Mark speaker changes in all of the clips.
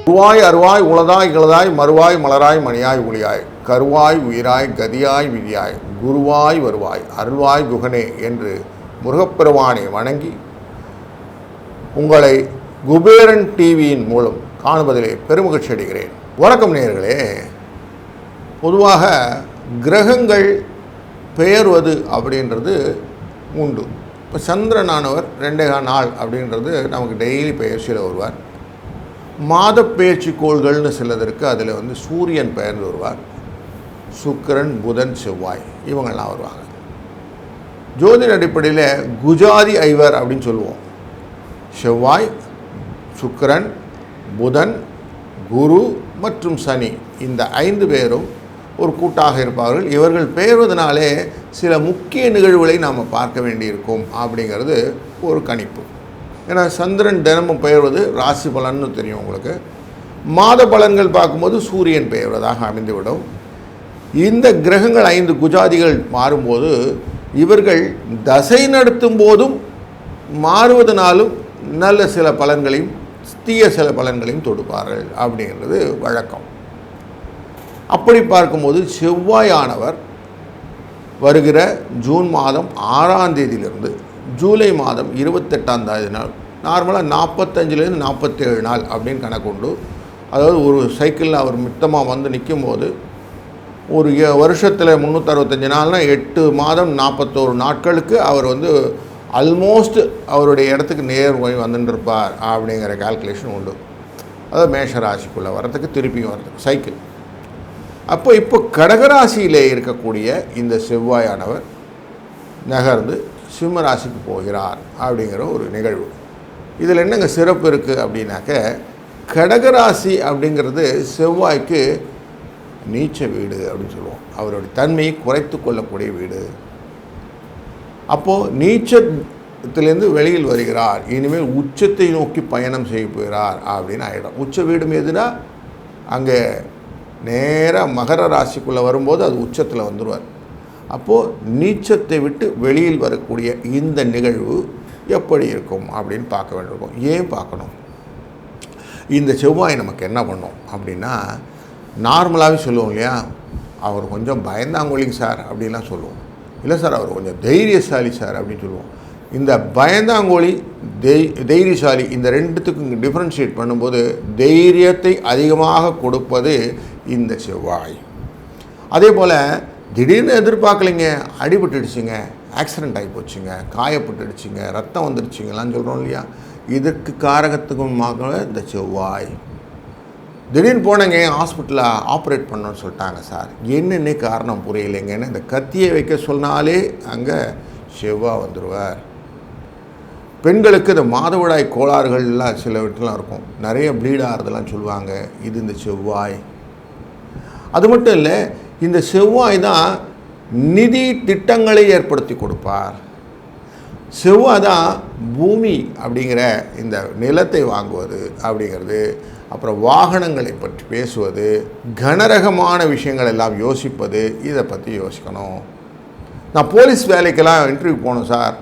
Speaker 1: உருவாய் அருவாய் உளதாய் இளதாய் மறுவாய் மலராய் மணியாய் ஒளியாய் கருவாய் உயிராய் கதியாய் விதியாய் குருவாய் வருவாய் அருள்வாய் குகனே என்று முருகப்பெருமானை வணங்கி உங்களை குபேரன் டிவியின் மூலம் காணுவதிலே பெருமகிழ்ச்சி அடைகிறேன். வணக்கம் நேயர்களே. பொதுவாக கிரகங்கள் பெயர்வது அப்படின்றது உண்டு. இப்போ சந்திரனானவர் 2 நாள் அப்படின்றது நமக்கு டெய்லி பெயர்ச்சியில் வருவார். மாத பெயர்ச்சி கோள்கள்னு சிலதற்கு அதில் சூரியன் பெயர்ந்து வருவார். சுக்கிரன், புதன், செவ்வாய் இவங்கெல்லாம் வருவாங்க. ஜோதிட அடிப்படையில் குஜாதி ஐவர் அப்படின்னு சொல்லுவோம். செவ்வாய், சுக்கிரன், புதன், குரு மற்றும் சனி இந்த 5 பேரும் ஒரு கூட்டாக இருப்பார்கள். இவர்கள் பெயர்வதனாலே சில முக்கிய நிகழ்வுகளை நாம் பார்க்க வேண்டியிருக்கும் அப்படிங்கிறது ஒரு கணிப்பு. ஏன்னா சந்திரன் தினமும் பெயர்வது ராசி பலன்னு தெரியும் உங்களுக்கு. மாத பலன்கள் பார்க்கும்போது சூரியன் பெயர்வதாக அமைந்துவிடும். இந்த கிரகங்கள் 5 குஜாதிகள் மாறும்போது இவர்கள் தசை நடத்தும் போதும் மாறுவதனாலும் நல்ல சில பலன்களையும் தீய சில பலன்களையும் தொடுப்பார்கள் அப்படிங்கிறது வழக்கம். அப்படி பார்க்கும்போது செவ்வாயானவர் வருகிற ஜூன் மாதம் 6ஆம் தேதியிலிருந்து ஜூலை மாதம் 28ஆம் தேதி நாள், நார்மலாக 45லேருந்து 47 நாள் அப்படின்னு கணக்குண்டு. அதாவது ஒரு சைக்கிளில் அவர் மித்தமாக நிற்கும் போது ஒரு வருஷத்தில் 365 நாள்னால் 8 மாதம் 41 நாட்களுக்கு அவர் ஆல்மோஸ்ட் அவருடைய இடத்துக்கு நேர் போய் வந்துட்டுருப்பார் அப்படிங்கிற கால்குலேஷன் உண்டு. அதாவது மேஷ ராசிக்குள்ளே வரத்துக்கு திருப்பியும் வரதுக்கு சைக்கிள். இப்போ கடகராசியிலே இருக்கக்கூடிய இந்த செவ்வாயானவர் நகர்ந்து சிம்ம ராசிக்கு போகிறார் அப்படிங்கிற ஒரு நிகழ்வு. இதில் என்னங்க சிறப்பு இருக்குது அப்படின்னாக்க, கடகராசி அப்படிங்கிறது செவ்வாய்க்கு நீச்ச வீடு அப்படின்னு சொல்லுவோம். அவருடைய தன்மையை குறைத்து கொள்ளக்கூடிய வீடு. அப்போது நீச்சத்திலேருந்து வெளியில் வருகிறார், இனிமேல் உச்சத்தை நோக்கி பயணம் செய்ய போகிறார் அப்படின்னு ஆகிடும். உச்ச வீடு எதுனா அங்கே நேராக மகர ராசிக்குள்ளே வரும்போது அது உச்சத்தில் வந்துடுவார். அப்போது நீச்சத்தை விட்டு வெளியில் வரக்கூடிய இந்த நிகழ்வு எப்படி இருக்கும் அப்படின்னு பார்க்க வேண்டியிருக்கும். ஏன் பார்க்கணும்? இந்த செவ்வாய் நமக்கு என்ன பண்ணும் அப்படின்னா, நார்மலாகவே சொல்லுவோம் இல்லையா, அவர் கொஞ்சம் பயந்தாங்கொழிங்க சார் அப்படின்லாம் சொல்லுவோம். இல்லை சார் அவர் கொஞ்சம் தைரியசாலி சார் அப்படின்னு சொல்லுவோம். இந்த பயந்தாங்கோழி தைரியசாலி இந்த ரெண்டுத்துக்கும் டிஃப்ரென்ஷியேட் பண்ணும்போது தைரியத்தை அதிகமாக கொடுப்பது இந்த செவ்வாய். அதே போல் திடீர்னு எதிர்பார்க்கலைங்க, அடிபட்டுடுச்சுங்க, ஆக்சிடெண்ட் ஆகி போச்சுங்க, காயப்பட்டுடுச்சுங்க, ரத்தம் வந்துடுச்சுங்கலாம் சொல்கிறோம் இல்லையா, இதற்கு காரகத்துக்குமாக இந்த செவ்வாய். திடீர்னு போனேங்க ஹாஸ்பிட்டலில் ஆப்ரேட் பண்ணணும்னு சொல்லிட்டாங்க சார், என்னென்ன காரணம் புரியலைங்கன்னு இந்த கத்தியை வைக்க சொன்னாலே அங்கே செவ்வாய் வந்துடுவார். பெண்களுக்கு இந்த மாதவிடாய் கோளாறுகள்லாம் சில வீட்டிலாம் இருக்கும், நிறைய ப்ளீட் ஆகிறதெல்லாம் சொல்லுவாங்க, இது இந்த செவ்வாய். அது மட்டும் இல்லை, இந்த செவ்வாய் தான் நிதி திட்டங்களை ஏற்படுத்தி கொடுப்பார். செவ்வாய் தான் பூமி அப்படிங்கிற இந்த நிலத்தை வாங்குவது அப்படிங்கிறது, அப்புறம் வாகனங்களை பற்றி பேசுவது, கனரகமான விஷயங்கள் எல்லாம் யோசிப்பது, இதை பற்றி யோசிக்கணும். நான் போலீஸ் வேலைக்கெல்லாம் இன்டர்வியூ போகணும் சார்,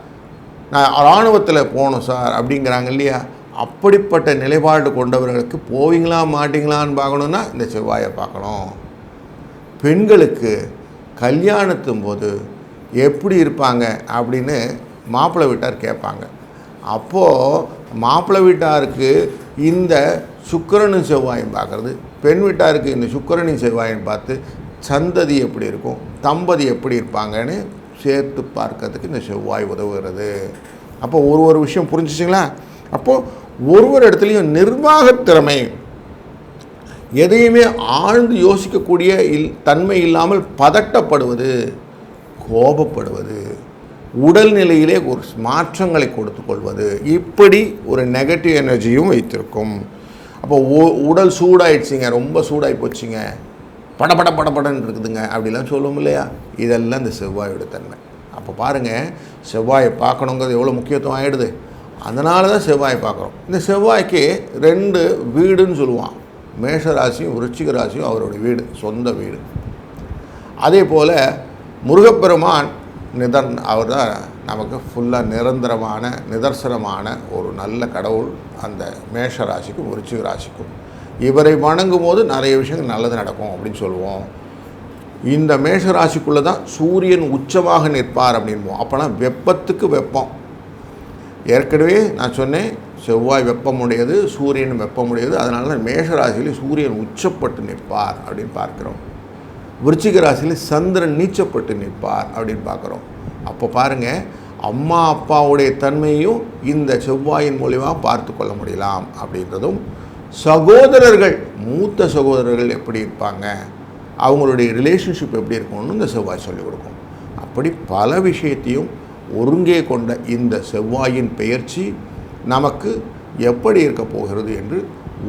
Speaker 1: நான் இராணுவத்தில் போகணும் சார் அப்படிங்கிறாங்க இல்லையா, அப்படிப்பட்ட நிலைப்பாடு கொண்டவர்களுக்கு போவீங்களா மாட்டிங்களான்னு பார்க்கணுன்னா இந்த செவ்வாயை பார்க்கணும். பெண்களுக்கு கல்யாணத்தும் போது எப்படி இருப்பாங்க அப்படின்னு மாப்பிள்ளை வீட்டார் கேட்பாங்க. அப்போது மாப்பிள்ளை வீட்டாருக்கு இந்த சுக்கிரனும் செவ்வாயும் பார்க்குறது, பெண் வீட்டாருக்கு இந்த சுக்கிரனும் செவ்வாயும் பார்த்து சந்ததி எப்படி இருக்கும், தம்பதி எப்படி இருப்பாங்கன்னு சேர்த்து பார்க்கறதுக்கு இந்த செவ்வாய் உதவுகிறது. அப்போ ஒரு விஷயம் புரிஞ்சிச்சிங்களா? அப்போது ஒரு இடத்துலையும் நிர்வாகத்திறமை, எதையுமே ஆழ்ந்து யோசிக்கக்கூடிய தன்மை இல்லாமல் பதட்டப்படுவது, கோபப்படுவது, உடல்நிலையிலே ஒரு மாற்றங்களை கொடுத்து கொள்வது, இப்படி ஒரு நெகட்டிவ் எனர்ஜியும் வைத்திருக்கும். அப்போ உடல் சூடாயிடுச்சிங்க, ரொம்ப சூடாகி போச்சுங்க, படபடன்னு இருக்குதுங்க அப்படிலாம் சொல்லுவோம் இல்லையா, இதெல்லாம் இந்த செவ்வாயோட தன்மை. அப்போ பாருங்கள், செவ்வாயை பார்க்கணுங்கிறது எவ்வளோ முக்கியத்துவம் ஆகிடுது. அதனால தான் செவ்வாயை பார்க்குறோம். இந்த செவ்வாய்க்கு 2 வீடுன்னு சொல்லுவான். மேஷராசியும் விருச்சிக ராசியும் அவருடைய வீடு, சொந்த வீடு. அதே போல் முருகப்பெருமான் அவர் தான் நமக்கு ஃபுல்லாக நிரந்தரமான நிதர்சனமான ஒரு நல்ல கடவுள் அந்த மேஷ ராசிக்கும் விருச்சிக ராசிக்கும். இவரை வணங்கும் போது நிறைய விஷயங்கள் நல்லது நடக்கும் அப்படின்னு சொல்லுவோம். இந்த மேஷ ராசிக்குள்ளே தான் சூரியன் உச்சமாக நிற்பார் அப்படின்போம். அப்போனா வெப்பத்துக்கு வெப்பம். ஏற்கனவே நான் சொன்னேன், செவ்வாய் வெப்பமுடையது, சூரியன் வெப்பமுடையது. அதனால தான் மேஷ ராசியில் சூரியன் உச்சப்பட்டு நிற்பார் அப்படின்னு பார்க்குறோம். விருச்சிக ராசியில் சந்திரன் நீச்சப்பட்டு நிற்பார் அப்படின்னு பார்க்குறோம். அப்போ பாருங்கள், அம்மா அப்பாவுடைய தன்மையும் இந்த செவ்வாயின் மூலியமாக பார்த்து கொள்ள முடியலாம் அப்படின்றதும், சகோதரர்கள் மூத்த சகோதரர்கள் எப்படி இருப்பாங்க, அவங்களுடைய ரிலேஷன்ஷிப் எப்படி இருக்கணும்னு இந்த செவ்வாய் சொல்லிக் கொடுக்கும். அப்படி பல விஷயத்தையும் ஒருங்கே கொண்ட இந்த செவ்வாயின் பெயர்ச்சி நமக்கு எப்படி இருக்க போகிறது என்று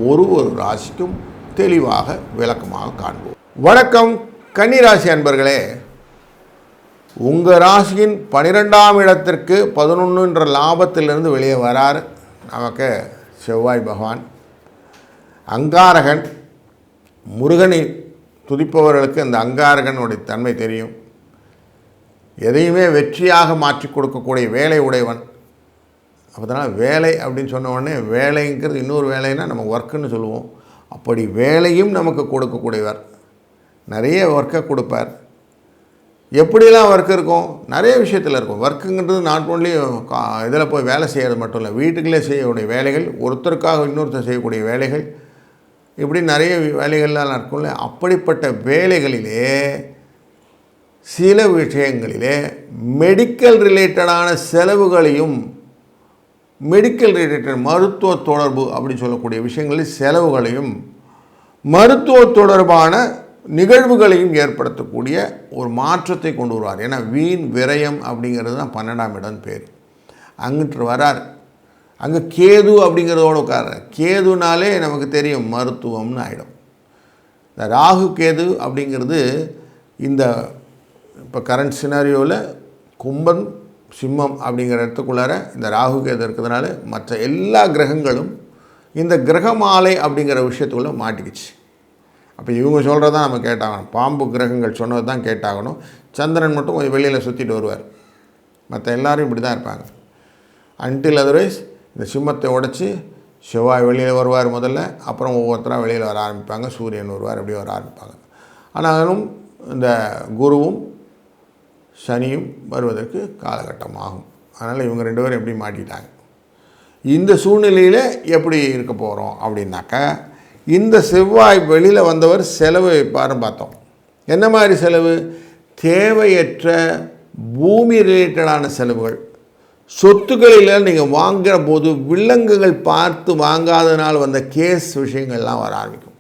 Speaker 1: ஒரு ராசிக்கும் தெளிவாக விளக்கமாக காண்போம். வணக்கம் கன்னிராசி அன்பர்களே. உங்கள் ராசியின் 12ஆம் இடத்திற்கு 11 லாபத்திலிருந்து வெளியே வரார் நமக்கு செவ்வாய் பகவான். அங்காரகன், முருகனை துதிப்பவர்களுக்கு அந்த அங்காரகனுடைய தன்மை தெரியும். எதையுமே வெற்றியாக மாற்றி கொடுக்கக்கூடிய வேலை உடையவன். அதனால் வேலை அப்படின்னு சொன்ன உடனே, வேலைங்கிறது இன்னொரு வேலைன்னா நம்ம ஒர்க்குன்னு சொல்லுவோம். அப்படி வேலையும் நமக்கு கொடுக்கக்கூடியவர். நிறைய ஒர்க்கை கொடுப்பார். எப்படிலாம் ஒர்க் இருக்கும், நிறைய விஷயத்தில் இருக்கும். ஒர்க்குங்கிறது நாட் ஓன்லி இதில் போய் வேலை செய்கிறது மட்டும் இல்லை, வீட்டுக்குள்ளே செய்யக்கூடிய வேலைகள், ஒருத்தருக்காக இன்னொருத்தர் செய்யக்கூடிய வேலைகள், இப்படி நிறைய வேலைகள்லாம் இருக்கும்ல. அப்படிப்பட்ட வேலைகளிலே சில விஷயங்களிலே மெடிக்கல் ரிலேட்டடான செலவுகளையும், மெடிக்கல் ரிலேட்டட் மருத்துவ தொடர்பு அப்படின்னு சொல்லக்கூடிய விஷயங்களில் செலவுகளையும், மருத்துவ தொடர்பான நிகழ்வுகளையும் ஏற்படுத்தக்கூடிய ஒரு மாற்றத்தை கொண்டு வருவார். ஏன்னா வீண் விரயம் அப்படிங்கிறது தான் 12ஆம் இடம் பேர். அங்கிட்டு வரார். அங்கே கேது அப்படிங்கிறதோடு உட்கார. கேதுனாலே நமக்கு தெரியும் மருத்துவம்னு ஆகிடும். இந்த ராகு கேது அப்படிங்கிறது இந்த இப்போ கரண்ட் சினாரியோவில் கும்பம் சிம்மம் அப்படிங்கிற இடத்துக்குள்ளார இந்த ராகு கேது இருக்கிறதுனால மற்ற எல்லா கிரகங்களும் இந்த கிரகமாலை அப்படிங்கிற விஷயத்துக்குள்ளே மாட்டிக்கிச்சு. அப்போ இவங்க சொல்கிறதான் நம்ம கேட்டாகணும். பாம்பு கிரகங்கள் சொன்னது தான் கேட்டாகணும். சந்திரன் மட்டும் கொஞ்சம் வெளியில் சுற்றிட்டு வருவார். மற்ற எல்லோரும் இப்படி தான் இருப்பாங்க. அன்டில் அதர்வைஸ் இந்த சிம்மத்தை உடைச்சி செவ்வாய் வெளியில் வருவார் முதல்ல, அப்புறம் ஒவ்வொருத்தராக வெளியில் வர ஆரம்பிப்பாங்க. சூரியன் வருவார், அப்படி வர ஆரம்பிப்பாங்க. ஆனாலும் இந்த குருவும் சனியும் வருவதற்கு காலகட்டம் ஆகும். அதனால் இவங்க 2 பேரும் எப்படி மாட்டிட்டாங்க. இந்த சூழ்நிலையில் எப்படி இருக்க போகிறோம் அப்படின்னாக்கா, இந்த செவ்வாய் வெளியில் வந்தவர் செலவு வைப்பாருன்னு பார்த்தோம். என்ன மாதிரி செலவு? தேவையற்ற பூமி ரிலேட்டடான செலவுகள். சொத்துக்களில் நீங்கள் வாங்குகிற போது வில்லங்குகள் பார்த்து வாங்காதனால் வந்த கேஸ் விஷயங்கள்லாம் வர ஆரம்பிக்கும்.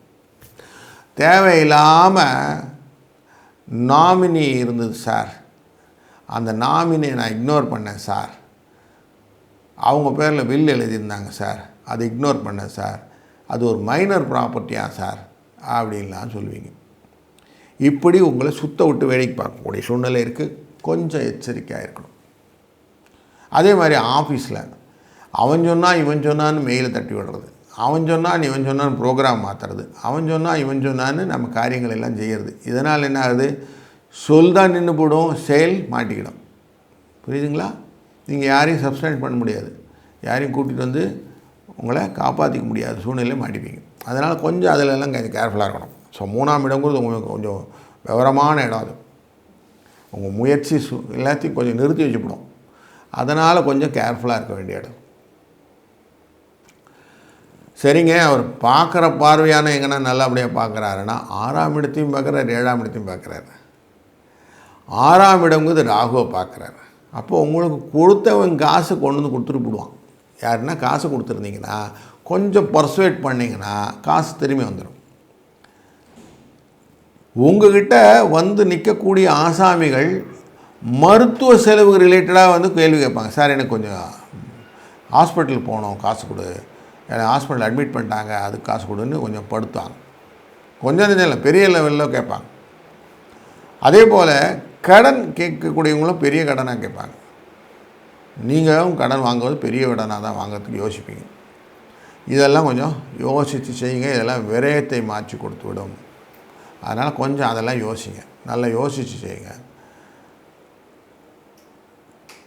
Speaker 1: தேவையில்லாமல் நாமினி இருந்தது சார், அந்த நாமினியை நான் இக்னோர் பண்ணேன் சார், அவங்க பேரில் வில் எழுதியிருந்தாங்க சார், அதை இக்னோர் பண்ணேன் சார், அது ஒரு மைனர் ப்ராப்பர்ட்டியாக சார் அப்படின்லாம் சொல்லுவீங்க. இப்படி உங்களை சுத்த விட்டு வேடிக்கை பார்க்கக்கூடிய சூழ்நிலை இருக்குது. கொஞ்சம் எச்சரிக்கையாக இருக்கணும். அதே மாதிரி ஆஃபீஸில் அவன் சொன்னால் இவன் சொன்னான்னு மெயிலை தட்டி விடுறது, அவன் சொன்னான் இவன் சொன்னான்னு ப்ரோக்ராம் மாற்றுறது, அவன் சொன்னால் இவன் சொன்னான்னு நம்ம காரியங்கள் எல்லாம் செய்கிறது. இதனால் என்ன ஆகுது? சொல் தான் நின்று போடும், செயல் மாட்டிக்கிடும். புரியுதுங்களா? நீங்கள் யாரையும் சப்ஸ்டாண்ட் பண்ண முடியாது, யாரையும் கூட்டிகிட்டு வந்து உங்களை காப்பாற்றிக்க முடியாது சூழ்நிலையில் மாட்டிப்பீங்க. அதனால் கொஞ்சம் அதிலெல்லாம் கொஞ்சம் கேர்ஃபுல்லாக இருக்கணும். ஸோ 3ஆம் இடங்கிறது உங்களுக்கு கொஞ்சம் விவரமான இடம். அது உங்கள் முயற்சி எல்லாத்தையும் கொஞ்சம் நிறுத்தி வச்சுப்படும். அதனால் கொஞ்சம் கேர்ஃபுல்லாக இருக்க வேண்டிய இடம். சரிங்க, அவர் பார்க்குற பார்வையான எங்கன்னா நல்லபடியாக பார்க்குறாருன்னா 6ஆம் இடத்தையும் பார்க்குறாரு, 7ஆம் இடத்தையும் பார்க்குறாரு. 6ஆம் இடங்கிறது ராகுவை பார்க்குறாரு. அப்போது உங்களுக்கு கொடுத்தவன் காசு கொண்டு வந்து கொடுத்துட்டு போடுவான். யாருன்னா காசு கொடுத்துருந்தீங்கன்னா கொஞ்சம் பர்சுவேட் பண்ணிங்கன்னா காசு திரும்பி வந்துடும். உங்கள்கிட்ட வந்து நிற்கக்கூடிய ஆசாமிகள் மருத்துவ செலவு ரிலேட்டடாக வந்து கேள்வி கேட்பாங்க. சார் எனக்கு கொஞ்சம் ஹாஸ்பிட்டலுக்கு போகணும், காசு கொடு, ஹாஸ்பிட்டல் அட்மிட் பண்ணிட்டாங்க, அதுக்கு காசு கொடுன்னு கொஞ்சம் படுத்துவாங்க. கொஞ்சம் இல்லை, பெரிய லெவலில் கேட்பாங்க. அதே போல் கடன் கேட்கக்கூடியவங்களும் பெரிய கடனாக கேட்பாங்க. நீங்களும் கடன் வாங்குவது பெரிய கடனாக தான் வாங்கிறதுக்கு யோசிப்பீங்க. இதெல்லாம் கொஞ்சம் யோசித்து செய்யுங்க. இதெல்லாம் விரயத்தை மாற்றி கொடுத்து விடும். அதனால் கொஞ்சம் அதெல்லாம் யோசிங்க, நல்லா யோசித்து செய்யுங்க.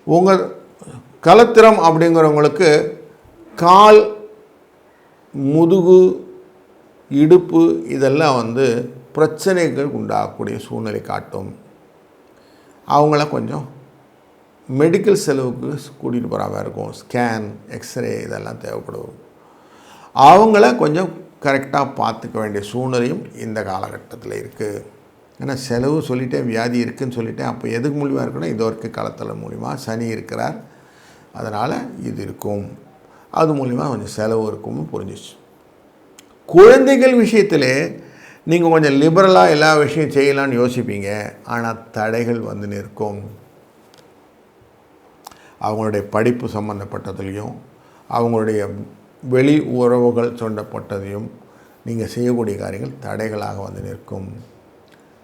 Speaker 1: உங்கள் கலத்திரம் அப்படிங்கிறவங்களுக்கு கால், முதுகு, இடுப்பு இதெல்லாம் பிரச்சனைகள் உண்டாகக்கூடிய சூழ்நிலை காட்டும். அவங்கள கொஞ்சம் மெடிக்கல் செலவுக்கு கூட்டிகிட்டு போகிற மாதிரி இருக்கும். ஸ்கேன், எக்ஸ்ரே இதெல்லாம் தேவைப்படும். அவங்கள கொஞ்சம் கரெக்டாக பார்த்துக்க வேண்டிய சூழ்நிலையும் இந்த காலகட்டத்தில் இருக்குது. ஏன்னா செலவு சொல்லிட்டேன், வியாதி இருக்குதுன்னு சொல்லிட்டேன். அப்போ எதுக்கு மூலிமா இருக்குன்னா இது வரைக்கும் களத்தல் மூலிமா சனி இருக்கிறார், அதனால் இது இருக்கும். அது மூலிமா கொஞ்சம் செலவு இருக்கும்னு புரிஞ்சிச்சு. குழந்தைகள் விஷயத்தில் நீங்கள் கொஞ்சம் லிபரலாக எல்லா விஷயம் செய்யலான்னு யோசிப்பீங்க. ஆனால் தடைகள் நிற்கும். அவங்களுடைய படிப்பு சம்மந்தப்பட்டதுலேயும் அவங்களுடைய வெளி உறவுகள் சொல்லப்பட்டதையும் நீங்கள் செய்யக்கூடிய காரியங்கள் தடைகளாக நிற்கும்.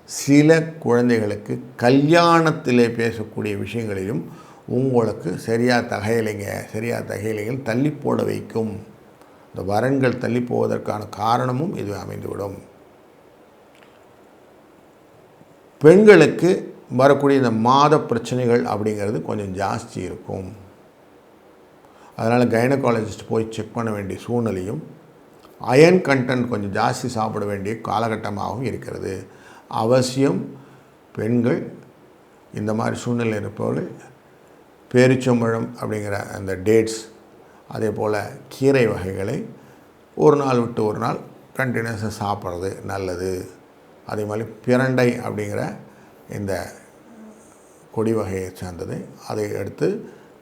Speaker 1: சில குழந்தைகளுக்கு கல்யாணத்திலே பேசக்கூடிய விஷயங்களிலும் உங்களுக்கு சரியாக தகையிலைகள் தள்ளி போட வைக்கும். இந்த வரன்கள் தள்ளி போவதற்கான காரணமும் இது அமைந்துவிடும். பெண்களுக்கு வரக்கூடிய இந்த மாத பிரச்சனைகள் அப்படிங்கிறது கொஞ்சம் ஜாஸ்தி இருக்கும். அதனால் கைனகாலஜிஸ்ட் போய் செக் பண்ண வேண்டிய சூழ்நிலையும், அயன் கண்டென்ட் கொஞ்சம் ஜாஸ்தி சாப்பிட வேண்டிய காலகட்டமாகவும் இருக்கிறது. அவசியம் பெண்கள் இந்த மாதிரி சூழ்நிலை இருப்பவர்கள் பேரிச்சம்பழம் அப்படிங்கிற அந்த டேட்ஸ், அதே போல் கீரை வகைகளை ஒரு நாள் விட்டு ஒரு நாள் கண்டினியூஸாக சாப்பிட்றது நல்லது. அதே மாதிரி பிரண்டை அப்படிங்கிற இந்த கொடி வகையை சார்ந்தது, அதை எடுத்து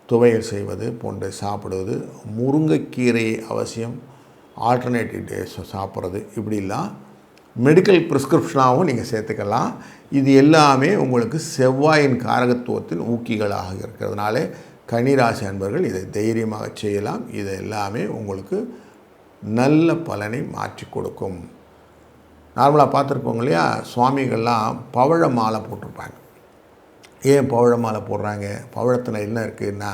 Speaker 1: துவையல் செய்வது போன்ற சாப்பிடுவது. முருங்கைக்கீரையை அவசியம் ஆல்டர்னேட்டிவ் டேஸ் சாப்பிட்றது. இப்படிலாம் மெடிக்கல் ப்ரிஸ்கிரிப்ஷனாகவும் நீங்கள் சேர்த்துக்கலாம். இது எல்லாமே உங்களுக்கு செவ்வாயின் காரகத்துவத்தின் ஊக்கிகளாக இருக்கிறதுனால கன்னிராசி அன்பர்கள் இதை தைரியமாக செய்யலாம். இது எல்லாமே உங்களுக்கு நல்ல பலனை மாற்றி கொடுக்கும். நார்மலாக பார்த்துருப்போங்க இல்லையா, சுவாமிகள்லாம் பவழ மாலை போட்டிருப்பாங்க. ஏன் பவழ மாலை போடுறாங்க? பவழத்தில் என்ன இருக்குதுன்னா,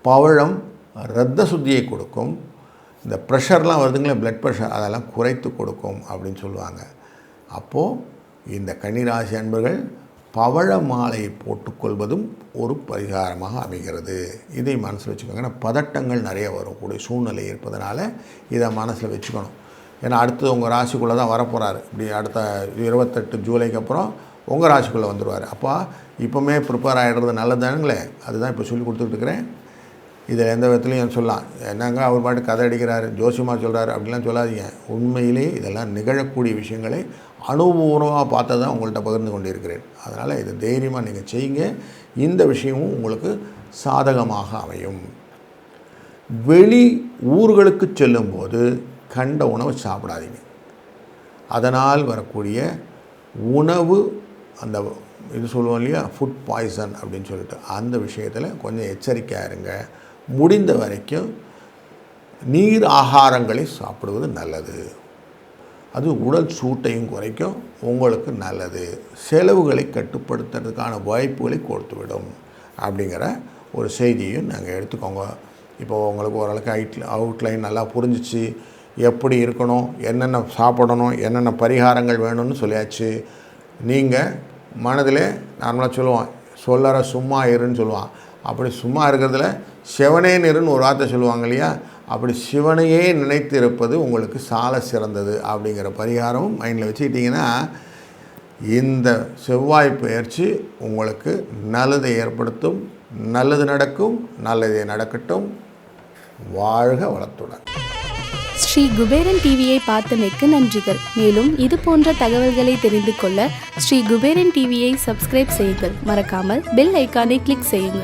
Speaker 1: பவழம் இரத்த சுத்தியை கொடுக்கும். இந்த ப்ரெஷர்லாம் வருதுங்களே, பிளட் ப்ரெஷர், அதெல்லாம் குறைத்து கொடுக்கும் அப்படின்னு சொல்லுவாங்க. அப்போது இந்த கன்னிராசி அன்பர்கள் பவழ மாலையை போட்டுக்கொள்வதும் ஒரு பரிகாரமாக அமைகிறது. இதை மனசில் வச்சுக்கோங்க. ஏன்னா பதட்டங்கள் நிறைய வரக்கூடிய சூழ்நிலை இருப்பதனால இதை மனசில் வச்சுக்கணும். ஏன்னா அடுத்தது உங்கள் ராசிக்குள்ளே தான் வரப்போகிறாரு. இப்படி அடுத்த 28 ஜூலைக்கு அப்புறம் உங்கள் ராசிக்குள்ளே வந்துடுவார். அப்போ இப்போவுமே ப்ரிப்பேர் ஆகிடுறது நல்லதானுங்களே, அதுதான் இப்போ சொல்லி கொடுத்துட்ருக்குறேன். இதில் எந்த விதத்துலையும் சொல்லலாம், என்னங்க அவர் பாட்டு கதை அடிக்கிறாரு, ஜோசியமாக சொல்கிறாரு அப்படிலாம் சொல்லாதீங்க. உண்மையிலே இதெல்லாம் நிகழக்கூடிய விஷயங்களை அனுபவமாக பார்த்து தான் உங்கள்கிட்ட பகிர்ந்து கொண்டிருக்கிறேன். அதனால் இதை தைரியமாக நீங்கள் செய்யுங்க. இந்த விஷயமும் உங்களுக்கு சாதகமாக அமையும். வெளி ஊர்களுக்கு செல்லும்போது கண்ட உணவை சாப்பிடாதீங்க. அதனால் வரக்கூடிய உணவு அந்த இது சொல்லுவோம் இல்லையா, ஃபுட் பாய்சன் அப்படின்னு சொல்லிட்டு, அந்த விஷயத்தில் கொஞ்சம் எச்சரிக்கையாக இருங்க. முடிந்த வரைக்கும் நீர் ஆகாரங்களை சாப்பிடுவது நல்லது. அது உடல் சூட்டையும் குறைக்கும், உங்களுக்கு நல்லது. செலவுகளை கட்டுப்படுத்துறதுக்கான வாய்ப்புகளை கொடுத்துவிடும் அப்படிங்கிற ஒரு செய்தியும் நாங்கள் எடுத்துக்கோங்க. இப்போ உங்களுக்கு ஓரளவுக்கு அவுட்லைன் நல்லா புரிஞ்சிச்சு. எப்படி இருக்கணும், என்னென்ன சாப்பிடணும், என்னென்ன பரிகாரங்கள் வேணும்னு சொல்லியாச்சு. நீங்கள் மனதில் நார்மலாக சொல்லுவான், சொல்லற சும்மா இருன்னு சொல்லுவான். அப்படி சும்மா இருக்கிறதுல சிவனே நிறுன்னு ஒரு வார்த்தை சொல்லுவாங்க இல்லையா, அப்படி சிவனையே நினைத்து இருப்பது உங்களுக்கு சால சிறந்தது அப்படிங்கிற பரிகாரமும் மைண்டில் வச்சுக்கிட்டிங்கன்னா இந்த செவ்வாய் பயிற்சி உங்களுக்கு நல்லதை ஏற்படுத்தும். நல்லது நடக்கும், நல்லதே நடக்கட்டும். வாழ்க வளத்துடன்.
Speaker 2: ஸ்ரீ குபேரன் டிவியை பார்த்தமைக்கு நன்றிகள். மேலும் இது போன்ற தகவல்களை தெரிந்து கொள்ள ஸ்ரீ குபேரன் டிவியை சப்ஸ்கிரைப் செய்யுங்கள். மறக்காமல் பெல் ஐக்கானை கிளிக் செய்யுங்கள்.